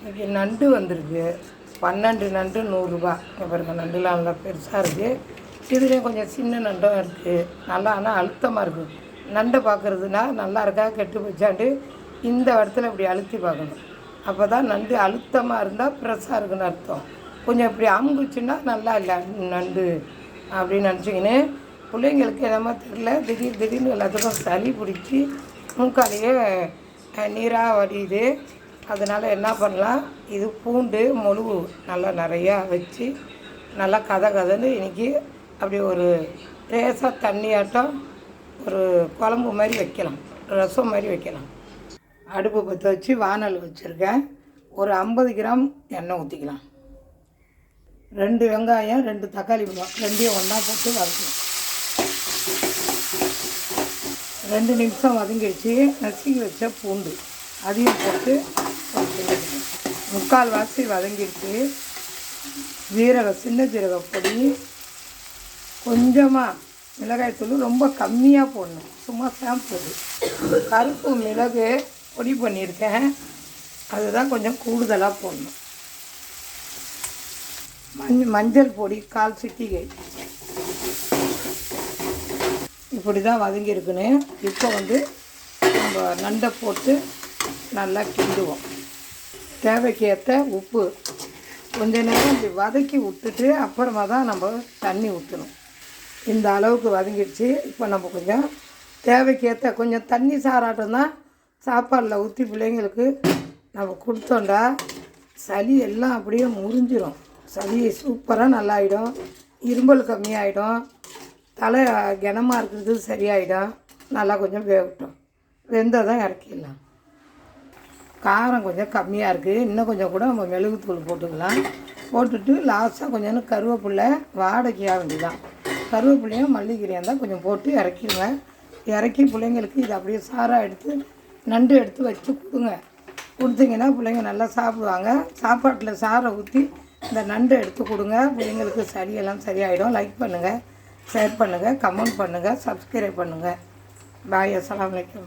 இன்றைக்கி நண்டு வந்திருக்கு. 12 நண்டு 100 ரூபா. இங்கே பாருங்க, நண்டுலாம் நல்லா பெருசாக இருக்குது. இதுலேயும் கொஞ்சம் சின்ன நண்டும் இருக்குது. நல்லா ஆனால் அழுத்தமாக இருக்குது. நண்டை பார்க்குறதுனா நல்லா இருக்கா கெட்டு போச்சாண்டு இந்த இடத்துல இப்படி அழுத்தி பார்க்கணும். அப்போ தான் நண்டு அழுத்தமாக இருந்தால் ஃப்ரெஷ்ஷாக இருக்குன்னு அர்த்தம். கொஞ்சம் இப்படி அமுங்குச்சுன்னா நல்லா இல்லை நண்டு அப்படின்னு நினச்சிக்கின்னு பிள்ளைங்களுக்கு என்னமோ தெரில, திடீர்னு எல்லாத்துக்கும் சளி பிடிச்சி மூக்காலேயே நீராக வடியுது. அதனால் என்ன பண்ணலாம், இது பூண்டு மொழுவு நல்லா நிறையா வச்சு நல்லா கதன்னு இன்றைக்கி அப்படி ஒரு லேசாக தண்ணியாட்டம் ஒரு குழம்பு மாதிரி வைக்கலாம், ரசம் மாதிரி வைக்கலாம். அடுப்பு பற்ற வச்சு வானல் வச்சுருக்கேன். ஒரு 50 கிராம் எண்ணெய் ஊற்றிக்கலாம். 2 வெங்காயம் 2 தக்காளி பழம் ரெண்டையும் ஒன்றா போட்டு வதக்கணும். 2 நிமிஷம் வதங்கிடுச்சு. நசுக்கி வச்ச பூண்டு அதையும் போட்டு முக்கால் வாசி வதங்கிடுச்சு. சின்ன ஜீரக பொடி, கொஞ்சமாக மிளகாய்த்தூள் ரொம்ப கம்மியாக போடணும், சும்மா சாம்பிள். கருப்பு மிளகு பொடி பண்ணியிருக்கேன், அதுதான் கொஞ்சம் கூடுதலாக போடணும். மஞ்சள் பொடி 1/4 சிட்டிகை. இப்படி தான் வதங்கியிருக்குன்னு. இப்போ நம்ம நண்டை போட்டு நல்லா கிண்டுவோம். தேவைக்கேற்ற உப்பு கொஞ்ச நேரம் இப்படி வதக்கி விட்டுட்டு அப்புறமா தான் நம்ம தண்ணி ஊற்றணும். இந்த அளவுக்கு வதங்கிடுச்சு. இப்போ நம்ம கொஞ்சம் தேவைக்கேற்ற கொஞ்சம் தண்ணி சாராட்டம் தான் சாப்பாடில் ஊற்றி பிள்ளைங்களுக்கு நம்ம கொடுத்தோண்டா சளி எல்லாம் அப்படியே முறிஞ்சிடும். சளி சூப்பராக நல்லாயிடும். இரும்பல் கம்மியாயிடும். தலை கனமாக இருக்கிறது சரியாயிடும். நல்லா கொஞ்சம் வேகட்டும். வெந்தால் தான் இறக்கிடலாம். காரம் கொஞ்சம் கம்மியாக இருக்குது. இன்னும் கொஞ்சம் கூட நம்ம மிளகுத்தூள் போட்டுக்கலாம். போட்டுட்டு லாஸ்ட்டாக கொஞ்சம் கருவேப்பில்லை வாடகையாக வேண்டியதான். கருவேப்பிலையும் மல்லிகீரையாக இருந்தால் கொஞ்சம் போட்டு இறக்கிடுங்க. இறக்கி பிள்ளைங்களுக்கு இது அப்படியே சாராக எடுத்து நண்டு எடுத்து வச்சு கொடுத்தீங்கன்னா பிள்ளைங்க நல்லா சாப்பிடுவாங்க. சாப்பாட்டில் சாரை ஊற்றி இந்த நண்டு எடுத்து கொடுங்க. பிள்ளைங்களுக்கு சரியெல்லாம் சரியாயிடும். லைக் பண்ணுங்கள், ஷேர் பண்ணுங்கள், கமெண்ட் பண்ணுங்கள், சப்ஸ்கிரைப் பண்ணுங்கள். பாய். அஸ்ஸலாமு அலைக்கும்.